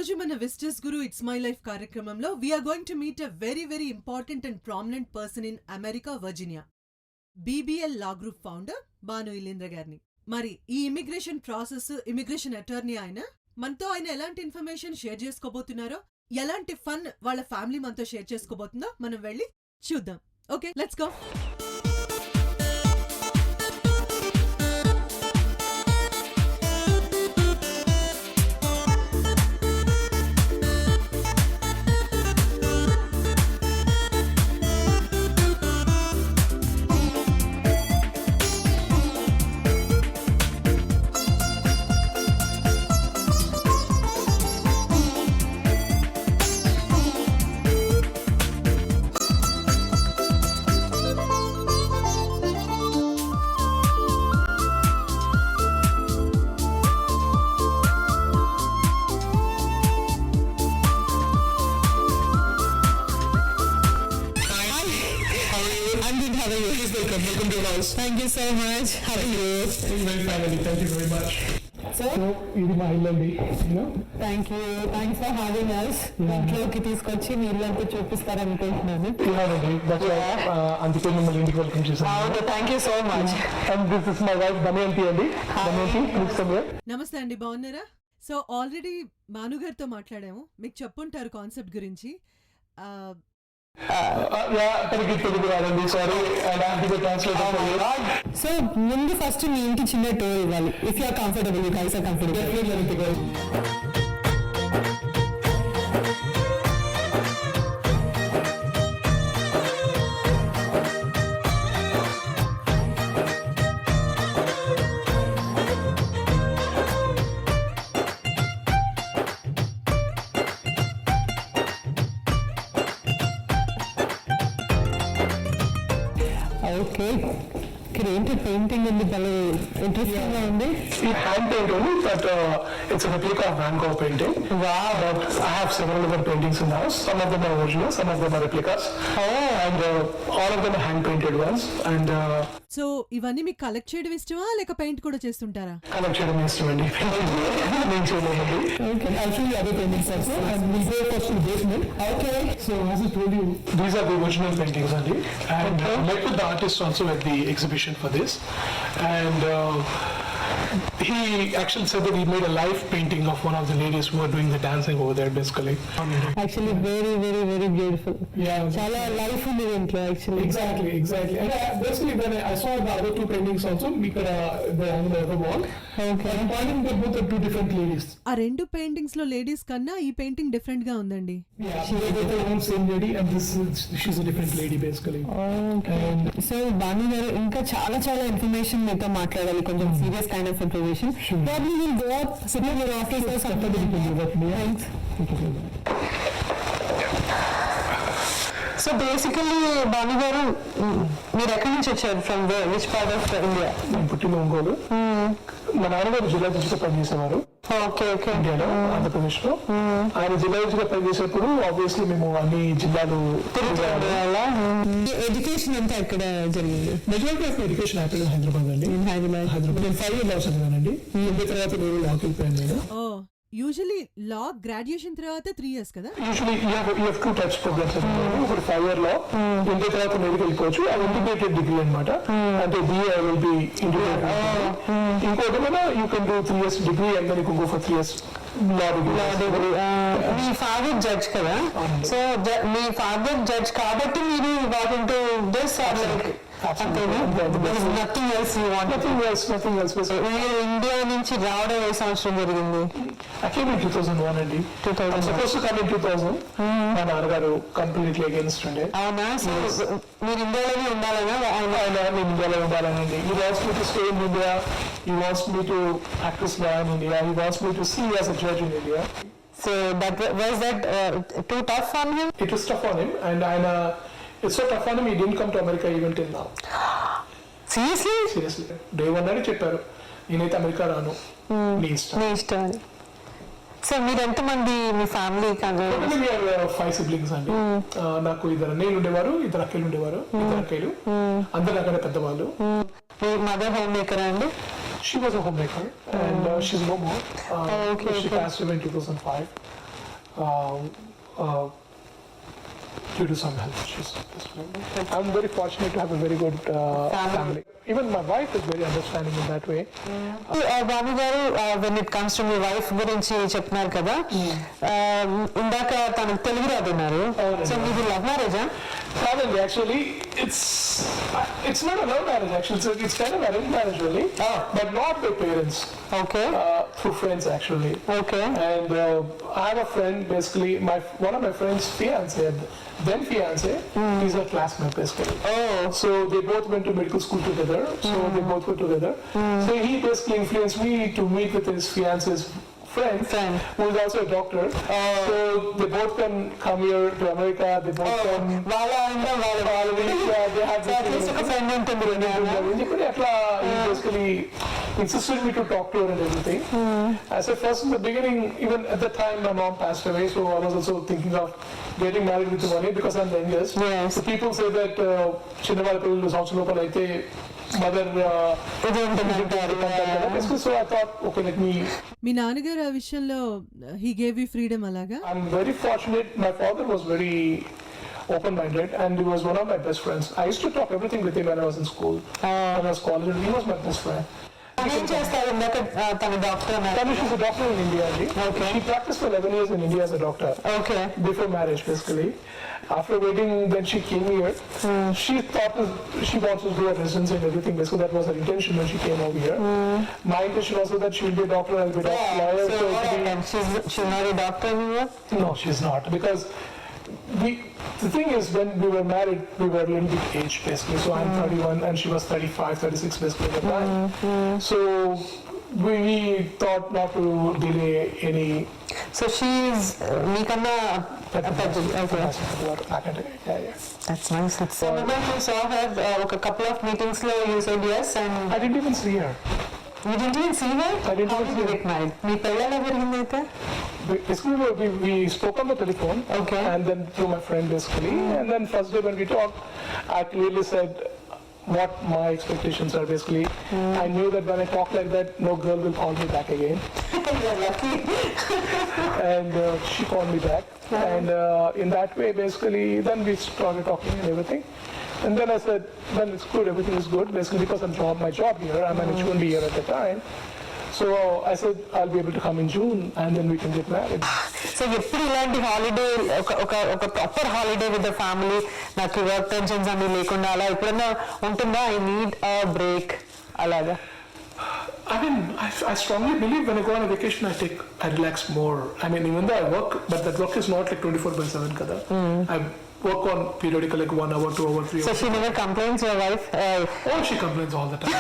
రోజు మన visitors Guru it's my life కార్యక్రమంలో we're going to meet a very very important and prominent person in America Virginia, BBL law group founder Bhanu Ilendra గారిని. మరి ఈ immigration process, immigration attorney మనతో ఆయన ఎలాంటి ఇన్ఫర్మేషన్ షేర్ చేసుకోబోతున్నారో, ఎలాంటి ఫన్ వాళ్ళ ఫ్యామిలీ మనతో షేర్ చేసుకోబోతుందో మనం వెళ్ళి చూద్దాం. Okay, let's go. Welcome to our house. Thank you so much. How are you? It's very family. Thank you very much. So, ఇది మా ఇల్లు అండి. thank you. Thanks for having us. ఇంట్లోకి తీసుకొచ్చి మీ ఇల్లంతా చూపిస్తారనుకుంటున్నాను. అందుకే మిమ్మల్ని ఇంటికి వెల్కమ్ చేశాను. Thank you so much. And this is my wife Damayanti అండి. Damayanti, please come here. నమస్తే అండి, బాగున్నారా? సో ఆల్రెడీ భానుగారితో మాట్లాడాము, మీకు చెప్పుంటారు కాన్సెప్ట్ గురించి. తనకి తెలుగు రాదండి, సారీ. సో ముందు ఫస్ట్ మీ ఇంటి చిన్న టూర్ ఇవ్వాలి. If you are comfortable, you guys are comfortable. Okay, ఇక్కడ ఏంటి పెయింటింగ్ ఉంది, భలే ఇంట్రెస్టింగ్ గా ఉంది. ఈ హ్యాండ్ పెయింట్ ఉంది, but it's a replica of Van Gogh painting. Wow. But I have several other paintings in the house. Some of them are original, some of them are replicas. And all of them are hand painted ones. And so ఇవన్నీ మీకు collect చేయడం ఇష్టమా, లేక paint కూడా చేస్తుంటారా? Collect చేయడం ఇష్టం అండి. నేను చేయలేమండి. Okay, I'll show you other paintings also. And we go first to the basement. Okay. So as I told you, these are the original paintings only. And met with the artist also at the exhibition for this. And he actually said that he made a live painting of one of the ladies who are doing the dancing over there basically. Actually very very very beautiful. Yeah. చాలా life ఉంది ఇంట్లో actually. Exactly. And basically when I saw the other two paintings also, ఇక్కడ the other wall. Okay. I'm finding that both are two different ladies. ఆ రెండు paintings లో ladies కన్నా ఈ painting different గా ఉందండి. Yeah, she was the one same lady, and she's a different lady basically. Okay. So Bhanu గారు ఇంకా చాలా చాలా ఇన్ఫర్మేషన్ మీతో మాట్లాడాలి, కొంచెం serious kind of information. Probably we'll go up, sit in your office or something. Thanks. So basically Bhanu గారు, మీరు ఎక్కడి నుంచి వచ్చారు? From which part of India? నేను పుట్టిన ఒంగోలు. మా నాన్నగారు జిల్లా జడ్జిగా పనిచేసేవారు ఓకే ఓకే ఇండియాలో, ఆంధ్రప్రదేశ్ లో. ఆయన జిల్లా జడ్జిగా పనిచేసేప్పుడు ఆబ్వియస్లీ మేము అన్ని జిల్లాలు ఎడ్యుకేషన్ అంతా ఎక్కడ జరిగింది? Majority of education happy Hyderabad అండి. హైదరాబాద్ నేను 5 years చదివానండి. తర్వాత నేను లాకి వెళ్ళిపోయాను నేను. ఓ, యూజువలీ లా గ్రాడ్యుయేషన్ తర్వాత 3 years కదా? Usually you have 2 types programmes అండి. ఒకటి 5 year law, ఇంటర్ తర్వాత మెడికల్ వెళ్ళిపోవచ్చు. అది ఇంటిగ్రేటెడ్ డిగ్రీ అనమాట. అంటే BA will be integrated. ఇంకోటి మన you can do 3 years degree and then you can go for 3 years law degree. మీ ఫాదర్ జడ్జ్ కదా, సో మీ ఫాదర్ జడ్జ్ కాబట్టి మీరు what into this are like nothing else you want? Nothing else. మీరు India నుంచి రావడం ఏ సంవత్సరం జరిగింది? I came in 2001 అండి. 2001. I'm supposed to come in 2000. మా నాన్నగారు కంప్లీట్లీ అగేన్స్ట్ ఉండే. అవునా? సో మీరు ఇండియాలోనే ఉండాలనా? ఆయన నేను ఇండియాలో ఉండాలనండి. He wants me to stay in India. He wants me to practice law in India. He wants me to see as a judge in India. So that was that too tough on him? It was tough on him, and it's so tough on him, he didn't come to America even till now. Seriously? Day one నాడే చెప్పారు, నేనైతే America రాను, నీ ఇష్టం. మీ ఇష్టం అని. So మీరు ఎంతమంది మీ ఫ్యామిలీ? We are 5 siblings అండి. నాకు 2 అన్నయ్యలు ఉండేవారు, 2 అక్కలు ఉండేవారు. 2 అక్కలు అందరూ నాకన్నా పెద్దవాళ్ళు. మీ మదర్ హోమ్ మేకర్ అండి? She was a homemaker and she's no more. Okay, she passed away in 2005. due to some health issues. I'm very fortunate to have a very good family. Even my wife is very understanding in that way. బాబు గారు when it comes to me wife గురించి చెప్తున్నారు కదా, ఇందాక తనకు Telugu రాదున్నారు. So మీది love మ్యారేజా? Probably, actually, it's not a love marriage. Actually, it's kind of arranged marriage, really, but not by parents. Okay Through friends, actually. Okay. And I have a friend, basically, one of my friend's then fiance, he's a classmate, basically. Oh. So they both went to medical school together. So they both were together. So he basically influenced me to meet with his fiance's friend, who is also a doctor. So they both can come here to America. They both can. They have this friend atla he basically insisted me to talk to her and everything. I said first in the beginning, even at the time my mom passed away, so I was also thinking of getting married with the money because I'm the youngest. Yes. So people say that Chinnavada Pillu Samsung Lopal Aithe mother so I thought, okay, let me. మీ నాన్నగారు ఆ విషయంలో he gave you freedom అలాగా? I'm very fortunate. My father was very open-minded and he was one of my best friends. I used to talk everything with him when I was in school. When I was college, and he was my best friend. ఏం చేస్తారు? ఇందాక తన doctor. She's a doctor in India. Okay. She practiced for 11 years in India as a doctor. Okay. Before marriage, basically. After waiting, then she came here. She thought she wants to do a residency and everything. Basically, that was her intention when she came over here. My intention also that she will be a doctor, I'll be a lawyer. So she's not a doctor anymore? No, she's not, because the thing is, when we were married, we were a little bit aged, basically. So I'm 31 and she was 35, 36 basically at the time. So we thought not to delay any. So she's మీకన్నా పెద్దది. Okay. That's nice. So when you saw her ఒక couple of meetings లో you said yes and I didn't even see her. you didn't even see her? I didn't How even did you see her. get married? మీ పెళ్ళి ఎలా జరిగిందైతే? Basically, we spoke on the telephone. Okay. And then through my friend, basically. And then first day when we talked, I clearly said what my expectations are, basically. I knew that when I talk like that, no girl will call me back again. You're lucky. And she called me back. And in that way, basically, then we started talking and everything. And then I said, well, it's good, everything is good, basically because my job here, I'm an H1B here at the time. So I said, I'll be able to come in June and then we can get married. So ఎప్పుడు ఇలాంటి holiday ఒక proper holiday with the family, నాకు work tensions అన్ని లేకుండా అలా ఎప్పుడన్నా ఉంటుందా? I need a break అలాగా? I mean, I strongly believe when I go on a vacation, I relax more. I mean, even though I work, but that work is not like 24/7 kada. I work on periodical, like 1 hour, 2 hour, 3 So hours. she never complains, your wife? Oh, she complains all the time.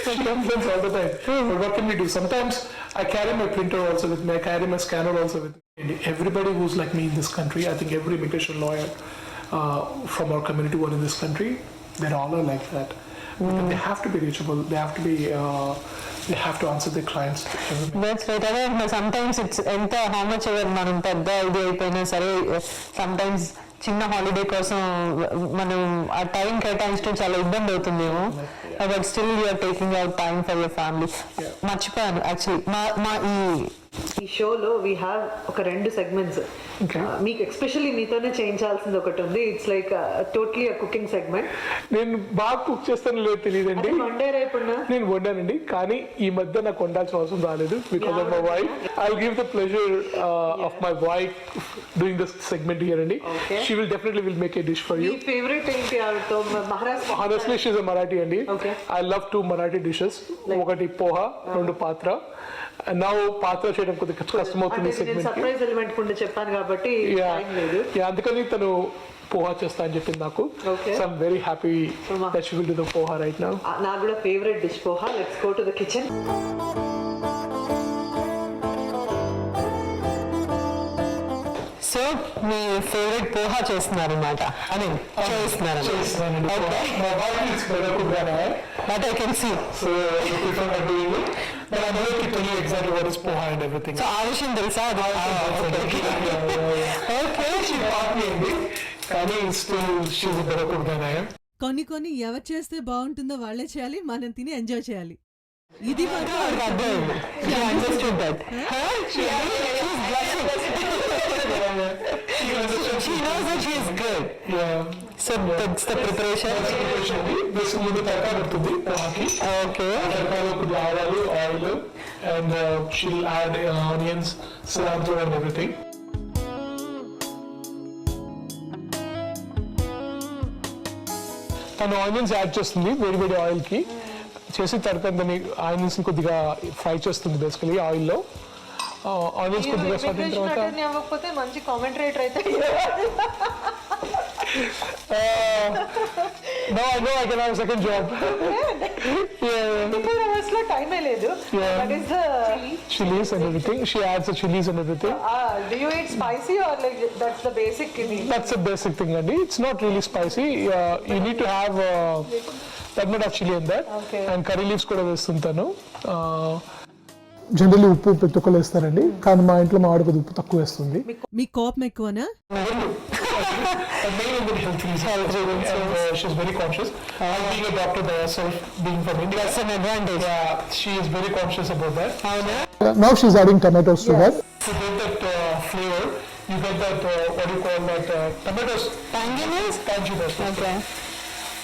So she complains all the time. But what can we do? Sometimes I carry my printer also with me. I carry my scanner also with me. Everybody who's like me in this country, I think every immigration lawyer from our community who are in this country, they're all like that. Because they have to be reachable. They have to be. They have to answer their clients. That's right. అదే sometimes it's ఎంత how much ever మనం పెద్ద ఇది అయిపోయినా సరే sometimes చిన్న holiday కోసం మనం ఆ టైం కేటాయించడం చాలా ఇబ్బంది అవుతుందేమో, but still you're taking out time for your family. మర్చిపోయాను యాక్చువల్లీ మా ఈ షోలో వీ హ్యావ్ ఒక 2 సెగ్మెంట్స్. మీకు ఎస్పెషల్లీ మీతోనే చేయించాల్సింది ఒకటి ఉంది. It's like totally cooking segment. నేను బాగా కుక్ చేస్తాను లేదు తెలియదండి. నేను వండానండి, కానీ ఈ మధ్య నాకు వండాల్సిన అవసరం రాలేదు because of my wife. I will give the pleasure of my wife doing this segment here అండి. She will definitely will make a dish for you. Favourite ఏంటి? Maharashtra. Honestly, she's a Marathi అండి. I love 2 Marathi dishes. ఒకటి పోహా, 2 పాత్ర. నా పాత్ర చేయడం కొద్దిగా కష్టం అవుతుంది సెగ్మెంట్. సర్ప్రైజ్ ఎలిమెంట్ కుండా చెప్పాను కాబట్టి అందుకని తను పోహా చేస్తా అని చెప్పింది నాకు. So I'm very happy that she will do the poha right now. నాకు కూడా favourite dish poha. Let's go to the kitchen. So me favourite poha చేస్తున్నారు అనమాట. ఐ మీన్ చేస్తున్నారు. But I can see. So you prefer not doing it, but I'm going to tell you exactly what is poha and everything. So ఆ విషయం తెలుసా? Okay, she taught me a bit. కానీ still she's a better cook than I am. కొన్ని ఎవరు చేస్తే బాగుంటుందో వాళ్ళే చేయాలి, మనం తిని ఎంజాయ్ చేయాలి. ఇది మాత్రం అర్థమైంది. She understood that. Huh? She's blushing. She knows that she is good. So that's the preparation. Basic ముందు తడకా పెడుతుంది పోహాకి. Okay. తడకాలో కొద్దిగా ఆవాలు, oil and she'll add onions, cilantro and everything. తను ఆనియన్స్ యాడ్ చేస్తుంది వేడి వేడి ఆయిల్ కి, చేసి తడక దాన్ని ఆనియన్స్ కొద్దిగా ఫ్రై చేస్తుంది బేసికలీ ఆయిల్ లో. ఆనియన్స్ కొద్దిగా సోటిన తర్వాత అవ్వకపోతే మంచి కామెంట్ రైటర్ అయితే no, I know I can have a second job. 24 hours లో టైమే లేదు. That is the chilies and everything. She adds the chilies and everything. do you eat spicy or like that's the basic in it? That's a basic thing, Andy. It's not really spicy. You need to have that much of chili in that. Okay. And curry leaves కూడా వేస్తుంటాను. Generally ఉప్పు పెట్టుకోలు వేస్తారండి, కానీ మా ఇంట్లో మా ఆడకు ఉప్పు తక్కువ వేస్తుంది. మీ కోపం ఎక్కువనా? She's very conscious. Being a doctor by herself, being from India, That's an advantage. she is very conscious about that. అవునా? Now she's adding tomatoes to that. To get that flavor, you get that what do you call that tomatoes? Tanginess? Tanginess. Okay.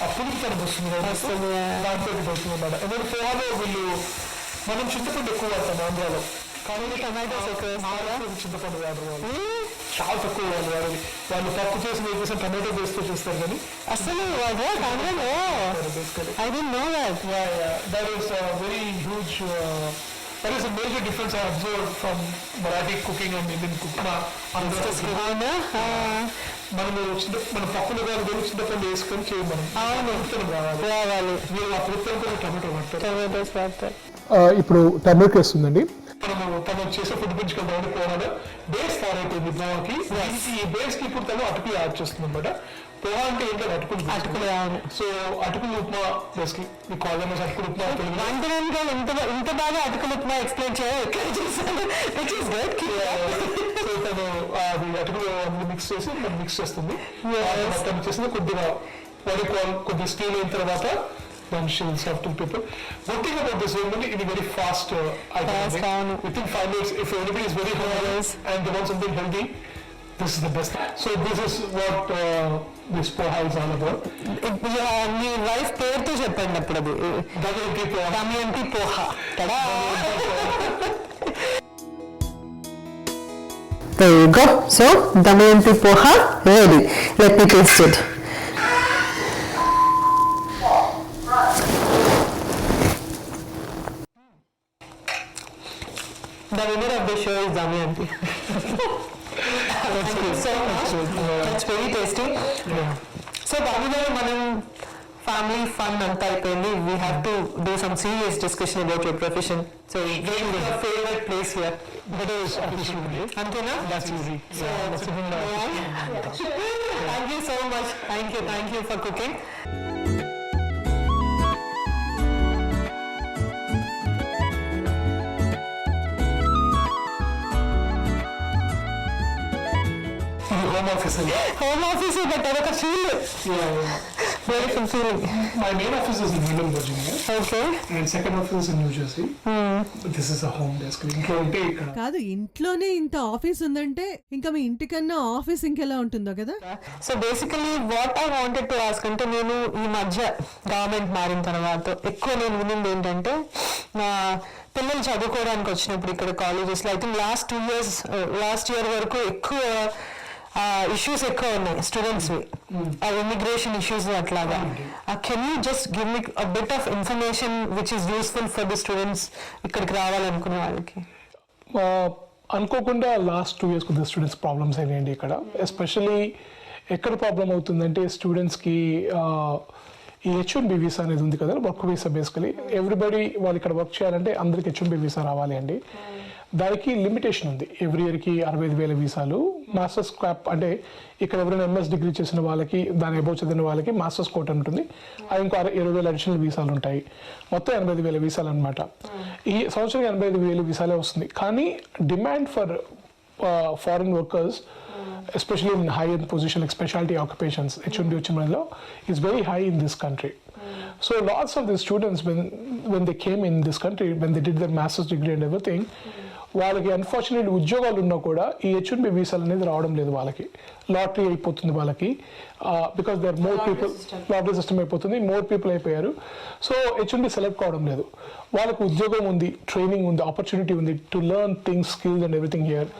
ఆ పులుపు తనకు వస్తుంది దాంతో వస్తుంది అన్నమాట. ఎందుకంటే పోహాలో వీళ్ళు మనం చింతపండు ఎక్కువ వాడతాం ఆంధ్రాలో, కానీ టమాటోస్ ఎక్కువ చింతపండు వాడరు వాళ్ళు, చాలా తక్కువ వాళ్ళు వాడేది. వాళ్ళు పప్పు చేసి వేసేసి టమాటో వేస్తూ చేస్తారు కానీ అసలు I didn't know that. that is a very huge that is a major difference I observed from Marathi cooking and Indian cooking. అవునా? మనము మన పప్పులు కానీ చింతపండు వేసుకొని చేయం, మనం రావాలి. రావాలి. వీళ్ళు ఆ పుస్తకం టమాటో వాడతారు. టమాటోస్ వాడతారు. ఇప్పుడు టర్మరిక్ వేస్తుందండి. తను చేసే ఫుడ్ గురించి కొంతమంది పోహాలో బేస్ తయారైపోయింది పోహాకి. ఈ బేస్ కి ఇప్పుడు తను అటుకులు యాడ్ చేస్తుంది అనమాట. పోహా అంటే ఏంటంటే అటుకులు. సో అటుకులు ఉప్మా బేసిక్లీ మీ కాలేజ్ అటుకులు ఉప్మా ఇంత బాగా అటుకులు ఉప్మా ఎక్స్ప్లెయిన్ చేయాలి. సో తను అది అటుకులు అన్ని మిక్స్ చేస్తుంది. తను చేసింది కొద్దిగా కొద్దిగా స్టీల్ అయిన తర్వాత then she will serve to people. Good thing about this woman, it is very fast item. Within 5 minutes, if anybody is very hungry and they want something healthy, this is the best. So this is what this poha is all about. Me wife పేరుతో చెప్పండి అప్పుడు అది. Damayanti poha. There you go. So Damayanti poha ready. Let me taste it. The winner of the show is Damayanti. Thank you so much. That's very tasty. So Bhavina, manam family fun anta ayipindi. We have to do some serious discussion about your profession. So where is your favorite place here? That is officially. Antena? That's easy. Thank you so much. Thank you for cooking. Home office, but that's a feel. Very fulfilling. My main office is in Northern Virginia. Okay. And second office is in New Jersey. But this is a home desk. ఇంట్లో ఉంటే ఇక్కడ. కాదు, ఇంట్లోనే ఇంత office ఉందంటే ఇంకా మీ ఇంటికన్నా office ఇంకెలా ఉంటుందో కదా. So basically what I wanted to ask అంటే, నేను ఈ మధ్య గవర్నమెంట్ మారిన తర్వాత ఎక్కువ నేను వినింది ఏంటంటే, పిల్లలు చదువుకోవడానికి వచ్చినప్పుడు ఇక్కడ కాలేజెస్లో ఐ థింక్ లాస్ట్ ఇయర్ వరకు ఎక్కువ ఇష్యూస్ ఎక్కువ ఉన్నాయి స్టూడెంట్స్వి, ఇమిగ్రేషన్ ఇష్యూస్ అట్లాగా. Can you just give me a bit of information which is useful for the students ఇక్కడికి రావాలనుకునే వాళ్ళకి? అనుకోకుండా లాస్ట్ 2 years కొద్దిగా స్టూడెంట్స్ ప్రాబ్లమ్స్ అయినాయండి ఇక్కడ. ఎస్పెషలీ ఎక్కడ ప్రాబ్లం అవుతుందంటే స్టూడెంట్స్కి ఈ H1B వీసా అనేది ఉంది కదా, వర్క్ వీసా. బేసికలీ ఎవ్రీబడి వాళ్ళు ఇక్కడ వర్క్ చేయాలంటే అందరికి H1B వీసా రావాలి అండి. దానికి లిమిటేషన్ ఉంది. ఎవ్రీ ఇయర్కి 65,000 వీసాలు. మాస్టర్స్ క్యాప్ అంటే ఇక్కడ ఎవరైనా MS డిగ్రీ చేసిన వాళ్ళకి, దాని అబౌవ్ చదివిన వాళ్ళకి మాస్టర్స్ కోట ఉంటుంది. అది ఇంకో 20,000 అడిషనల్ వీసాలు ఉంటాయి. మొత్తం 85,000 వీసాలు అనమాట. ఈ సంవత్సరం 85,000 వీసాలే వస్తుంది. కానీ demand for foreign workers especially in high-end position like specialty occupations, H1B వచ్చిన is very high in this country. So lots of the students, when they came in this country, when they did their master's degree and everything, వాళ్ళకి unfortunately ఉద్యోగాలు ఉన్నా కూడా ఈ H1B వీసాలు అనేది రావడం లేదు వాళ్ళకి. లాటరీ అయిపోతుంది వాళ్ళకి, because they are more people, lottery system అయిపోతుంది, మోర్ పీపుల్ అయిపోయారు. సో H1B సెలెక్ట్ కావడం లేదు. వాళ్ళకి ఉద్యోగం ఉంది, ట్రైనింగ్ ఉంది, ఆపర్చునిటీ ఉంది to learn things, skills and everything here.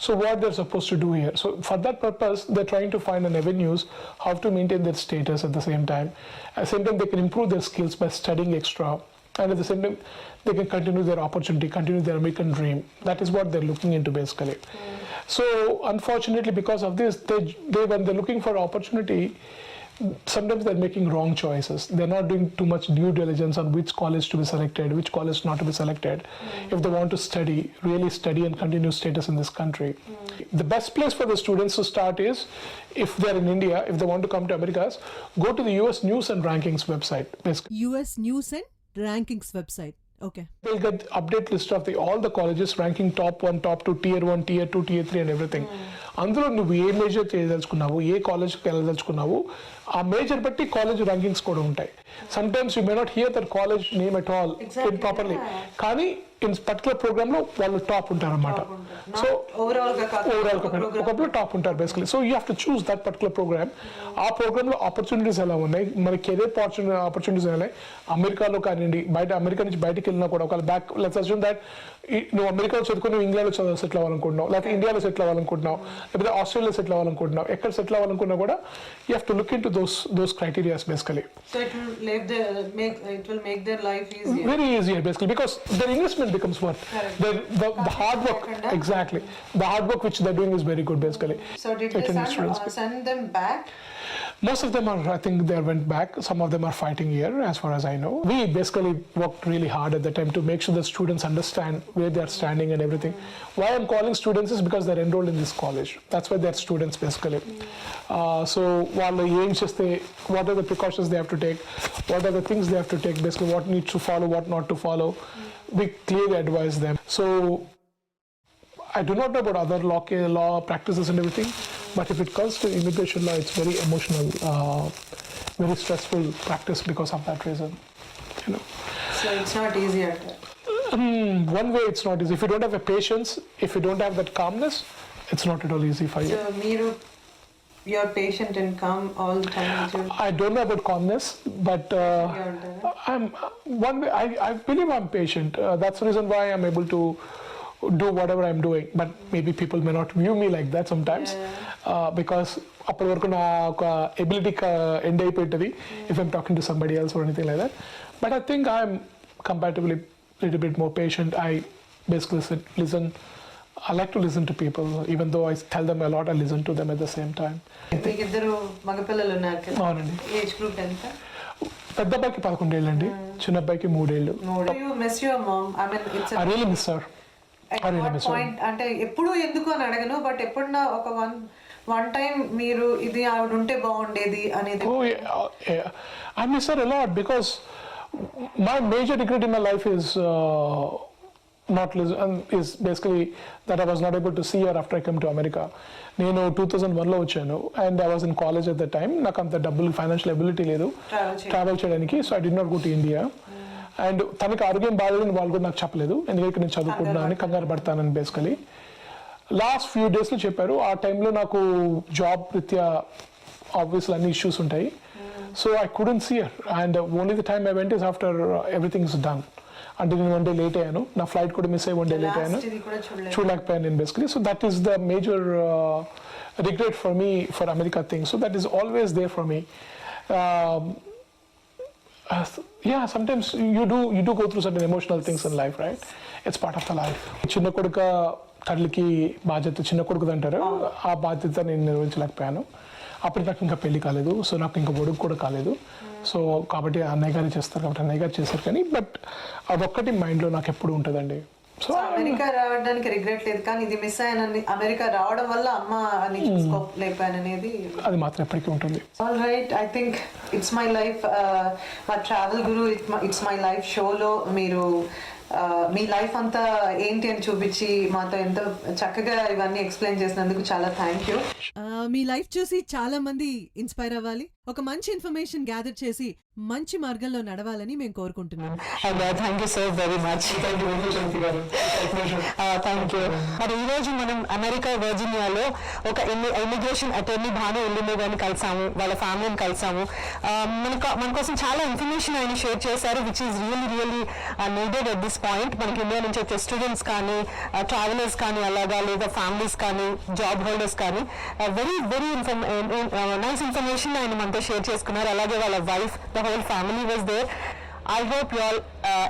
So what they're supposed to do here? So for that purpose, they're trying to find an avenues how to maintain their status at the same time. At the same time, they can improve their skills by studying extra. And at the same time, they can continue their opportunity, continue their American dream. That is what they're looking into basically. So unfortunately, because of this, they when they're looking for opportunity, sometimes they're making wrong choices. They're not doing too much due diligence on which college to be selected, which college not to be selected. If they want to study, really study and continue status in this country. The best place for the students to start is, if they're in India, if they want to come to Americas, go to the US News and Rankings website. Basically, US News and Rankings website. Okay. they'll get update list of all the colleges ranking top 1, top 2, tier 1, tier 2, tier 3 and everything. అందులో నువ్వు a major చేయదలుచుకున్నావు, ఏ కాలేజ్కి వెళ్ళదలుచుకున్నావు, ఆ major బట్టి college rankings కూడా ఉంటాయి. Sometimes you may not hear that college name at all properly, కానీ in particular programme లో వాళ్ళు టాప్ ఉంటారు అన్నమాట. సో ఓవరాల్ ఒకప్పుడు టాప్ ఉంటారు basically. So you have to choose that particular programme. ఆ ప్రోగ్రామ్ లో ఆపర్చునిటీస్ ఎలా ఉన్నాయి, మన కెరీర్ ఆపర్చునిటీస్ ఎలా ఉన్నాయి, అమెరికాలో కానివ్వండి, బయట అమెరికా నుంచి బయటకు వెళ్ళినా కూడా ఒకవేళ బ్యాక్ లెట్స్ అస్యూమ్ దట్ నువ్వు అమెరికాలో చదువుకుని ఇంగ్లాండ్లో సెటిల్ అవ్వాలనుకుంటున్నావు, లేకపోతే ఇండియాలో సెటిల్ అవ్వాలనుకుంటున్నావు, లేకపోతే ఆస్ట్రేలియాలో సెటిల్ అవ్వాలనుకుంటున్నావు, ఎక్కడ సెటిల్ అవ్వాలనుకున్నా కూడా you have to look in to those criterias basically. So it will make their life easier. Very easier basically, because their investment becomes worth. The hard work, exactly. The hard work which they're doing is very good basically. So did they send them back? Most of them are, I think they went back. Some of them are fighting here, as far as I know. We basically worked really hard at the time to make sure the students understand where they are standing and everything. Why I'm calling students is because they're enrolled in this college. That's why they're students basically. So while aim cheste, what are the precautions they have to take, what are the things they have to take, basically what needs to follow, what not to follow. We clearly advise them. So I do not know about other law practices and everything, but if it comes to immigration law, it's very emotional, very stressful practice because of that reason. You know. So it's not easy at all. One way it's not easy. If you don't have a patience, if you don't have that calmness, it's not at all easy for you. So you're patient and calm all the time. I don't know about calmness, but I'm one way. I believe I'm patient. That's the reason why I'm able to do whatever I'm doing. But maybe people may not view me like that sometimes, because అప్పటి వరకు నా ఒక ability end అయిపోయింది if I'm talking to somebody else or anything like that. But I think I'm comparatively a little bit more patient. I basically listen. I like to listen to people, even though I tell them a lot, I listen to them at the same time. మీకు ఇద్దరు మగపిల్లలు ఉన్నారు కదా? అవునండి. Age group ఎంత? పెద్ద అబ్బాయికి 11 ఏళ్ళు అండి, చిన్న అబ్బాయికి 3 ఏళ్ళు. You miss your mom? I mean, it's I really miss her. at what point అంటే ఎప్పుడు ఎందుకు అని అడగను, బట్ ఎప్పుడన్నా ఒక వన్ టైం మీరు ఇది ఆవిడ ఉంటే బాగుండేది అనేది. Oh yeah. I miss her a lot because my major regret in my life is is basically that I was not able to see her after I came to America. నేను 2001లో వచ్చాను and I was in college at that time. నాకు అంత డబ్బులు financial ability లేదు travel చేయడానికి, so I did not go to India. And తనకి ఆరోగ్యం బాగాలేదని వాళ్ళు కూడా నాకు చెప్పలేదు, ఎందుకంటే నేను చదువుకుంటున్నాను, కంగారు పడతానని బేసికలీ. లాస్ట్ ఫ్యూ డేస్లో చెప్పారు. ఆ టైంలో నాకు జాబ్ రీత్యా ఆబ్వియస్లీ అన్ని ఇష్యూస్ ఉంటాయి, so I couldn't see her. And only the time I went is after everything is done. అంటే నేను 1 day లేట్ అయ్యాను, నా ఫ్లైట్ కూడా మిస్ అయ్యి 1 day లేట్ అయ్యాను, చూడలేకపోయాను నేను basically. So that is the major regret for me for America thing. So that is always there for me. Yeah, sometimes you do go through certain emotional things in life, right? It's part of the life. చిన్న కొడుక తల్లికి బాధ్యత చిన్న కొడుకుది అంటారు, ఆ బాధ్యత నేను నిర్వహించలేకపోయాను. అప్పుడు నాకు ఇంకా పెళ్లి కాలేదు, సో నాకు ఇంకా కొడుకు కూడా కాలేదు. సో కాబట్టి అన్నయ్య గారు చేస్తారు, కాబట్టి అన్నయ్య గారు చేస్తారు. కానీ బట్ అదొక్కటి మైండ్లో నాకు ఎప్పుడు ఉంటుందండి. సో అమెరికా రావడానికి రిగ్రెట్ లేదు, కానీ ఇది మిస్ అయ్యానని, అమెరికా రావడం వల్ల అమ్మ అని చూసుకోలేకపోయాననేది అది మాత్రం ఎప్పటికీ ఉంటుంది. All right, I think it's my life, మా travel Guru it's my life షోలో మీరు మీ లైఫ్ అంతా ఏంటి అని చూపించి మాతో ఎంతో చక్కగా ఇవన్నీ ఎక్స్ప్లెయిన్ చేసినందుకు చాలా థ్యాంక్ యూ. మీ లైఫ్ చూసి చాలా మంది ఇన్స్పైర్ అవ్వాలి, ఒక మంచి ఇన్ఫర్మేషన్ గ్యాదర్ చేసి మంచి మార్గంలో నడవాలని మేము కోరుకుంటున్నాం. Thank you so very much. Thank you very much Anitha గారు. Thank you. మరి ఈ రోజు మనం అమెరికా వర్జీనియాలో ఒక ఇమిగ్రేషన్ అటర్నీ భాను ఇల్లిందే గారిని కలిసాము, వాళ్ళ ఫ్యామిలీని కలిసాము. మన కోసం చాలా ఇన్ఫర్మేషన్ ఆయన షేర్ చేశారు, which is really needed at this point. మనకి ఇండియా నుంచి వచ్చే స్టూడెంట్స్ కానీ, ట్రావెలర్స్ కానీ, అలాగా లేదా ఫ్యామిలీస్ కానీ, జాబ్ హోల్డర్స్ కానీ వెరీ నైస్ ఇన్ఫర్మేషన్ ఆయన మనతో షేర్ చేసుకున్నారు. అలాగే వాళ్ళ wife, the whole family was there. I hope you all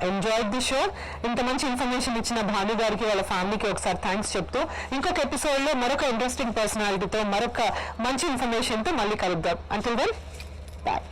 enjoyed the show. ఇంత మంచి ఇన్ఫర్మేషన్ ఇచ్చిన భాను గారికి, వాళ్ళ ఫ్యామిలీకి ఒకసారి థ్యాంక్స్ చెప్తూ ఇంకొక ఎపిసోడ్లో మరొక ఇంట్రెస్టింగ్ పర్సనాలిటీతో, మరొక మంచి ఇన్ఫర్మేషన్తో మళ్ళీ కలుద్దాం. Until then, bye.